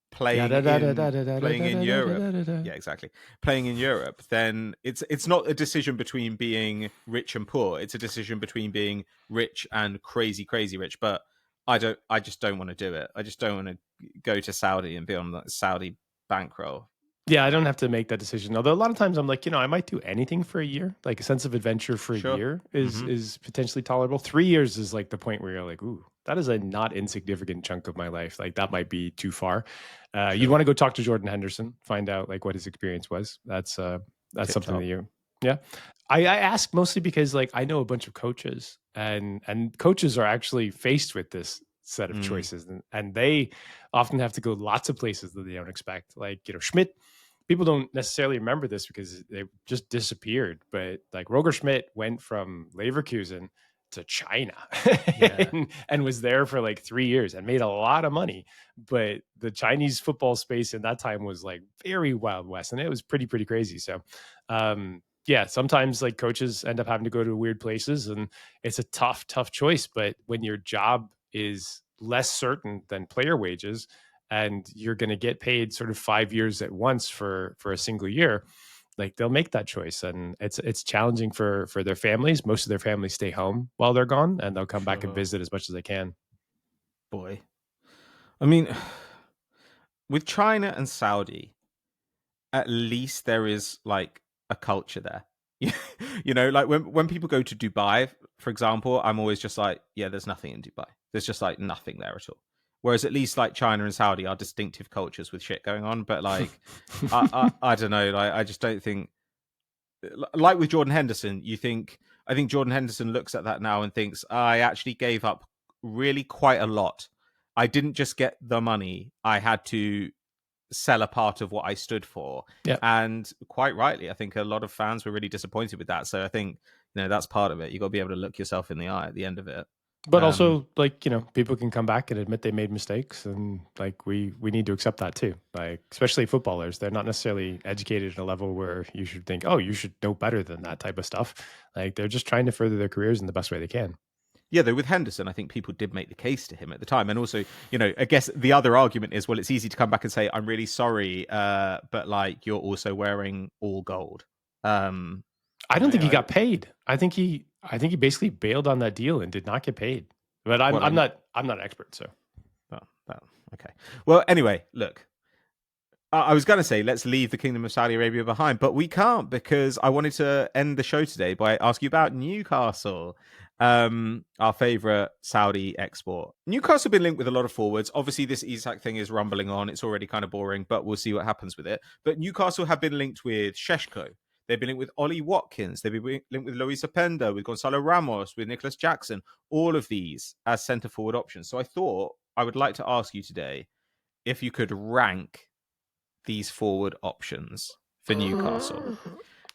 playing in Europe, yeah, exactly, playing in Europe, then it's not a decision between being rich and poor. It's a decision between being rich and crazy rich. But I just don't want to do it. I just don't want to go to Saudi and be on the Saudi bankroll. Yeah, I don't have to make that decision. Although a lot of times I'm like, I might do anything for a year. Like a sense of adventure for a Sure. year is potentially tolerable. 3 years is like the point where you're like, ooh, that is a not insignificant chunk of my life. Like that might be too far. You'd want to go talk to Jordan Henderson, find out like what his experience was. That's something that you, yeah. I ask mostly because like I know a bunch of coaches and coaches are actually faced with this set of choices and they often have to go lots of places that they don't expect. Like, Schmidt, people don't necessarily remember this because they just disappeared. But like Roger Schmidt went from Leverkusen to China and was there for like 3 years and made a lot of money. But the Chinese football space in that time was like very Wild West, and it was pretty crazy. So, yeah, sometimes like coaches end up having to go to weird places, and it's a tough choice. But when your job is less certain than player wages, and you're going to get paid sort of 5 years at once for a single year, like they'll make that choice. And it's challenging for their families. Most of their families stay home while they're gone, and they'll come back and visit as much as they can. Boy, I mean, with China and Saudi, at least there is like a culture there. Like when people go to Dubai, for example, I'm always just like, yeah, there's nothing in Dubai. There's just like nothing there at all. Whereas at least like China and Saudi are distinctive cultures with shit going on. But like, I don't know. Like, I just don't think, like with Jordan Henderson, I think Jordan Henderson looks at that now and thinks, I actually gave up really quite a lot. I didn't just get the money. I had to sell a part of what I stood for. Yeah. And quite rightly, I think a lot of fans were really disappointed with that. So I think, that's part of it. You got to be able to look yourself in the eye at the end of it. But also, like, people can come back and admit they made mistakes, and like we need to accept that too. Like, especially footballers, they're not necessarily educated at a level where you should think, oh, you should know better than that type of stuff. Like, they're just trying to further their careers in the best way they can. Yeah, though with Henderson, I think people did make the case to him at the time. And also, I guess the other argument is, well, it's easy to come back and say, I'm really sorry, but like you're also wearing all gold. I don't think he got paid. I think he basically bailed on that deal and did not get paid. But I'm not an expert, so. Okay. Well, anyway, look. I was going to say, let's leave the Kingdom of Saudi Arabia behind, but we can't, because I wanted to end the show today by asking you about Newcastle, our favourite Saudi export. Newcastle have been linked with a lot of forwards. Obviously, this Isak thing is rumbling on. It's already kind of boring, but we'll see what happens with it. But Newcastle have been linked with Šeško. They've been linked with Ollie Watkins. They've been linked with Luis Openda, with Gonçalo Ramos, with Nicolas Jackson. All of these as centre-forward options. So I thought I would like to ask you today if you could rank these forward options for Newcastle.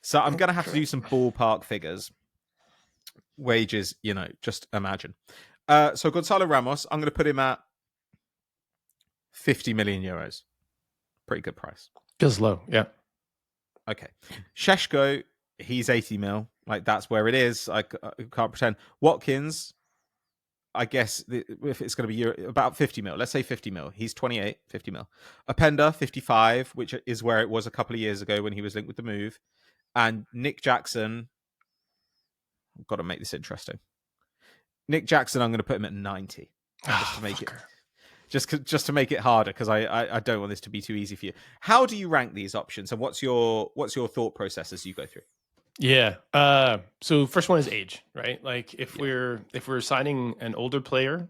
So I'm going to have to do some ballpark figures. Wages, just imagine. So Gonçalo Ramos, I'm going to put him at 50 million euros. Pretty good price. Feels low, yeah. Okay. Šeško, he's 80 mil. Like, that's where it is. I can't pretend. Watkins, I guess if it's going to be about 50 mil, let's say 50 mil. He's 28, 50 mil. Openda, 55, which is where it was a couple of years ago when he was linked with the move. And Nick Jackson, I've got to make this interesting. Nick Jackson, I'm going to put him at 90. Just to make it... Just to make it harder, because I don't want this to be too easy for you. How do you rank these options, and what's your thought process as you go through? Yeah. So first one is age, right? Like if we're signing an older player,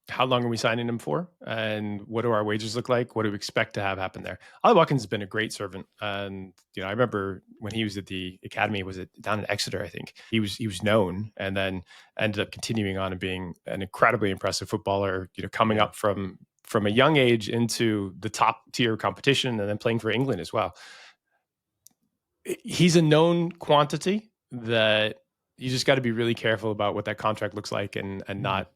how long are we signing him for? And what do our wages look like? What do we expect to have happen there? Ollie Watkins has been a great servant. And, I remember when he was at the academy, was it down in Exeter, I think. He was known, and then ended up continuing on and being an incredibly impressive footballer, coming up from a young age into the top tier competition, and then playing for England as well. He's a known quantity that you just got to be really careful about what that contract looks like, and not,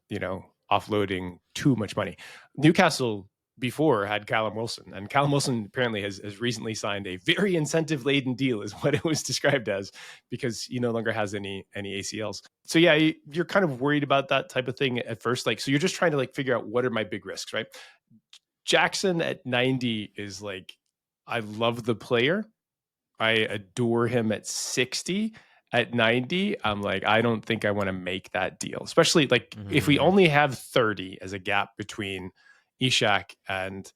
offloading too much money. Newcastle before had Callum Wilson, and Callum Wilson apparently has recently signed a very incentive-laden deal, is what it was described as, because he no longer has any ACLs. So yeah, you're kind of worried about that type of thing at first. Like, so you're just trying to like figure out what are my big risks, right? Jackson at 90 is like, I love the player. I adore him at 60. At 90, I'm like, I don't think I want to make that deal, especially like if we only have 30 as a gap between Isak and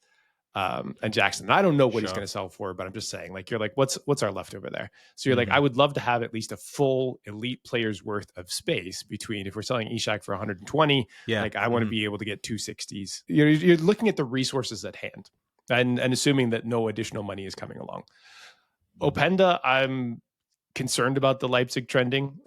Jackson. And I don't know what he's going to sell for, but I'm just saying, like, you're like, what's our leftover there? So you're like, I would love to have at least a full elite player's worth of space between, if we're selling Isak for 120, like I want to be able to get 260s. You're looking at the resources at hand and assuming that no additional money is coming along. Openda, I'm concerned about the Leipzig trending.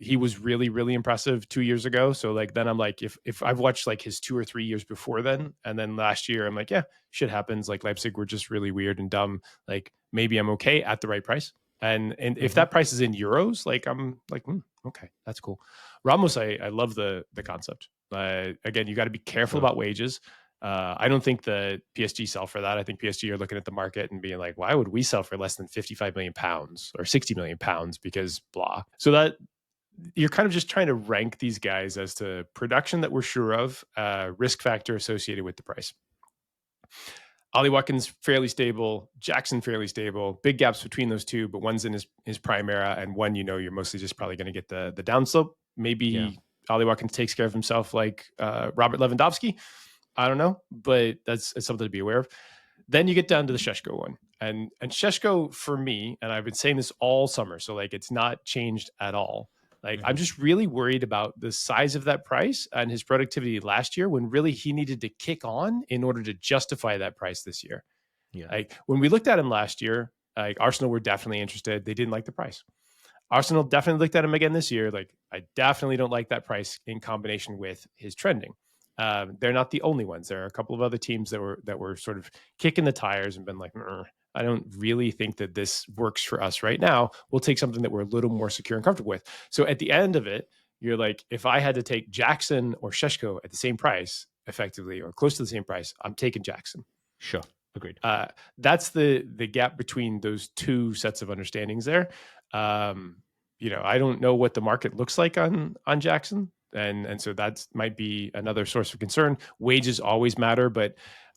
He was really, really impressive 2 years ago. So like, then I'm like, if I've watched like his 2 or 3 years before then, and then last year, I'm like, yeah, shit happens. Like Leipzig were just really weird and dumb. Like maybe I'm okay at the right price. And if that price is in euros, like I'm like, okay, that's cool. Ramos, I love the concept. Again, you got to be careful about wages. I don't think the PSG sell for that. I think PSG are looking at the market and being like, why would we sell for less than 55 million pounds or 60 million pounds? Because blah. So that you're kind of just trying to rank these guys as to production that we're sure of, risk factor associated with the price. Ollie Watkins, fairly stable. Jackson, fairly stable. Big gaps between those two, but one's in his prime era, and one, you're mostly just probably going to get the downslope. Maybe Ollie Watkins takes care of himself like Robert Lewandowski. I don't know, but that's something to be aware of. Then you get down to the Šeško one. And Šeško, for me, and I've been saying this all summer, so like it's not changed at all. Like I'm just really worried about the size of that price and his productivity last year, when really he needed to kick on in order to justify that price this year. Yeah. Like when we looked at him last year, like Arsenal were definitely interested. They didn't like the price. Arsenal definitely looked at him again this year. Like I definitely don't like that price in combination with his trending. They're not the only ones. There are a couple of other teams that were sort of kicking the tires and been like, I don't really think that this works for us right now. We'll take something that we're a little more secure and comfortable with. So at the end of it, you're like, if I had to take Jackson or Šeško at the same price, effectively, or close to the same price, I'm taking Jackson. Sure. Agreed. That's the gap between those two sets of understandings there. I don't know what the market looks like on Jackson. And so that might be another source of concern. Wages always matter, but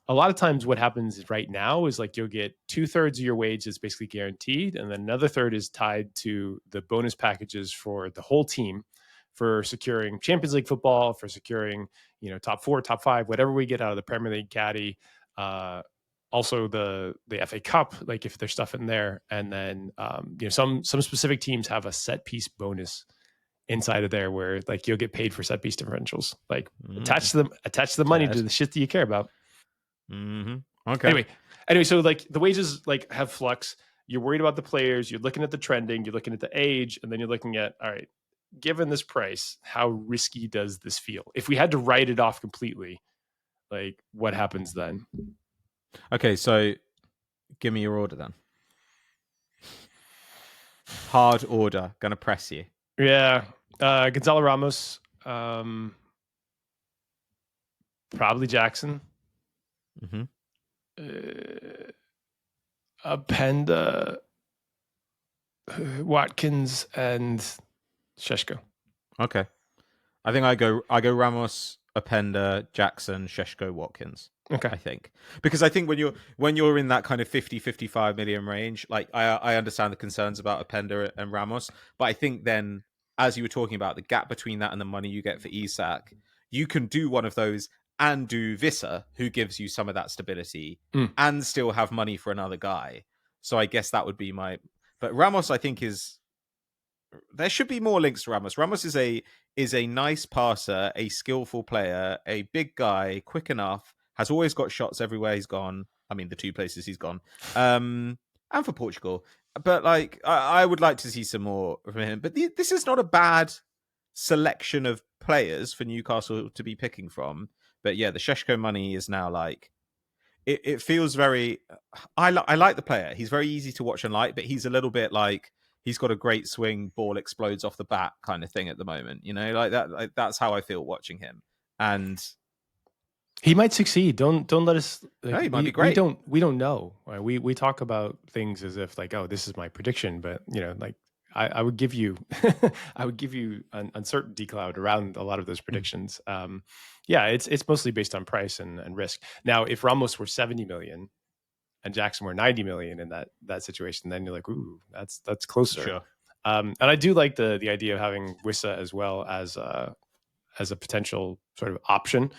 a lot of times what happens right now is like you'll get 2/3 of your wage is basically guaranteed, and then another third is tied to the bonus packages for the whole team, for securing Champions League football, for securing top 4, top 5, whatever we get out of the Premier League caddy. Also the FA Cup, like if there's stuff in there, and then some specific teams have a set piece bonus inside of there where like you'll get paid for set piece differentials, like attach the money to the shit that you care about. Okay. Anyway, so like the wages like have flux. You're worried about the players. You're looking at the trending. You're looking at the age, and then you're looking at, all right, given this price, how risky does this feel? If we had to write it off completely, like what happens then? Okay, so give me your order then. Hard order. Gonna press you. Yeah. Gonçalo Ramos. Probably Jackson. Openda, Watkins, and Šeško. Okay. I think I go Ramos, Openda, Jackson, Šeško, Watkins. Okay. I think. Because I think when you're in that kind of 50-55 million range, like I understand the concerns about Openda and Ramos, but I think then, as you were talking about, the gap between that and the money you get for Isak, you can do one of those and do Visser, who gives you some of that stability, and still have money for another guy. So I guess that would be my... But Ramos, I think, there should be more links to Ramos. Ramos is a nice passer, a skillful player, a big guy, quick enough, has always got shots everywhere he's gone. I mean, the 2 places he's gone. And for Portugal. But like, I would like to see some more from him. But this is not a bad selection of players for Newcastle to be picking from. But yeah, the Šeško money is now like... It feels very... I like the player. He's very easy to watch and like, but he's a little bit like... He's got a great swing, ball explodes off the bat kind of thing at the moment. Like that. Like, that's how I feel watching him. And He might succeed. Don't let us. No, he might be We great. don't know. Right? We talk about things as if like, oh, this is my prediction, but like I would give you I would give you an uncertainty cloud around a lot of those predictions. Yeah, it's mostly based on price and risk. Now, if Ramos were 70 million and Jackson were 90 million in that situation, then you're like, ooh, that's closer. Sure. And I do like the idea of having Wissa as well as a potential sort of option,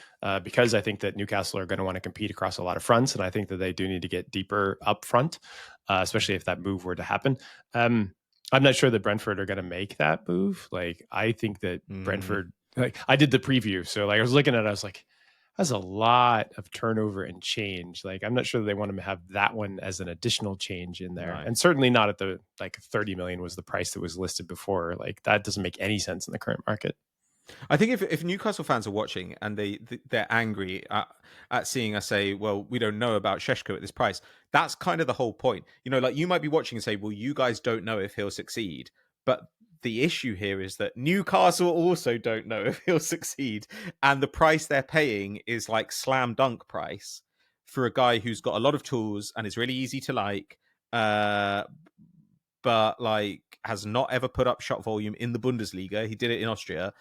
because I think that Newcastle are going to want to compete across a lot of fronts, and I think that they do need to get deeper up front, especially if that move were to happen. I'm not sure that Brentford are going to make that move. Like, I think that Brentford, like, I did the preview, so like I was looking at it, I was like, that's a lot of turnover and change. Like, I'm not sure that they want to have that one as an additional change in there, and certainly not at the like 30 million was the price that was listed before. Like, that doesn't make any sense in the current market. I think if Newcastle fans are watching and they're angry at seeing us say, well, we don't know about Šeško at this price, that's kind of the whole point. Like, you might be watching and say, well, you guys don't know if he'll succeed. But the issue here is that Newcastle also don't know if he'll succeed. And the price they're paying is like slam dunk price for a guy who's got a lot of tools and is really easy to like, but like has not ever put up shot volume in the Bundesliga. He did it in Austria.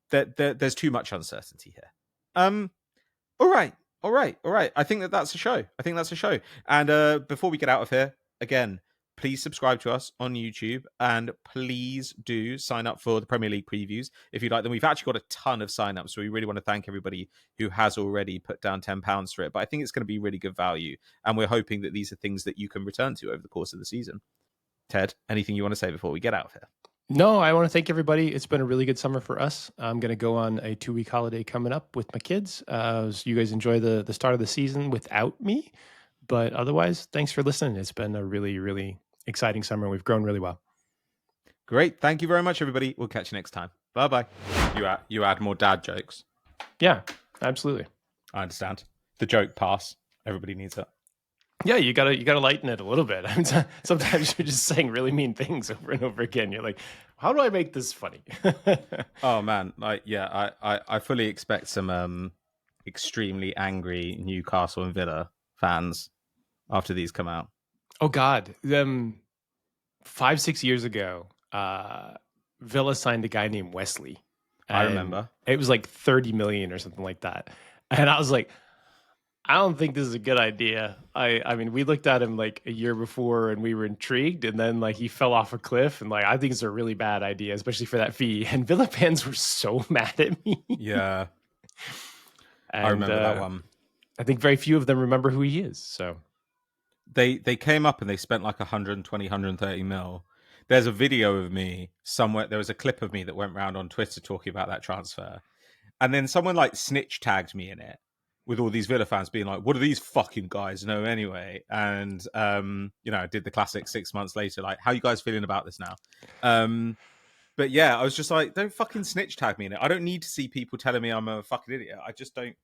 There's too much uncertainty here. All right. I think that's a show. And before we get out of here, again, please subscribe to us on YouTube, and please do sign up for the Premier League previews if you'd like them. We've actually got a ton of signups, so we really want to thank everybody who has already put down £10 for it. But I think it's going to be really good value, and we're hoping that these are things that you can return to over the course of the season. Ted, anything you want to say before we get out of here? No, I want to thank everybody. It's been a really good summer for us. I'm going to go on a 2-week holiday coming up with my kids. So you guys enjoy the start of the season without me. But otherwise, thanks for listening. It's been a really, really exciting summer. We've grown really well. Great. Thank you very much, everybody. We'll catch you next time. Bye-bye. You add more dad jokes. Yeah, absolutely. I understand. The joke pass. Everybody needs it. Yeah, you gotta lighten it a little bit. Sometimes you're just saying really mean things over and over again. You're like, how do I make this funny? Oh man, I fully expect some extremely angry Newcastle and Villa fans after these come out. Oh God, 5-6 years ago, Villa signed a guy named Wesley. I remember. It was like 30 million or something like that, and I was like, I don't think this is a good idea. I mean, we looked at him like a year before and we were intrigued, and then like he fell off a cliff, and like I think it's a really bad idea, especially for that fee. And Villa fans were so mad at me. Yeah. And, I remember that one. I think very few of them remember who he is. So they came up and they spent like 120, 130 mil. There's a video of me somewhere. There was a clip of me that went around on Twitter talking about that transfer. And then someone like snitch tagged me in it, with all these Villa fans being like, what do these fucking guys know anyway? And, I did the classic 6 months later, like, how are you guys feeling about this now? But yeah, I was just like, don't fucking snitch tag me in it. I don't need to see people telling me I'm a fucking idiot. I just don't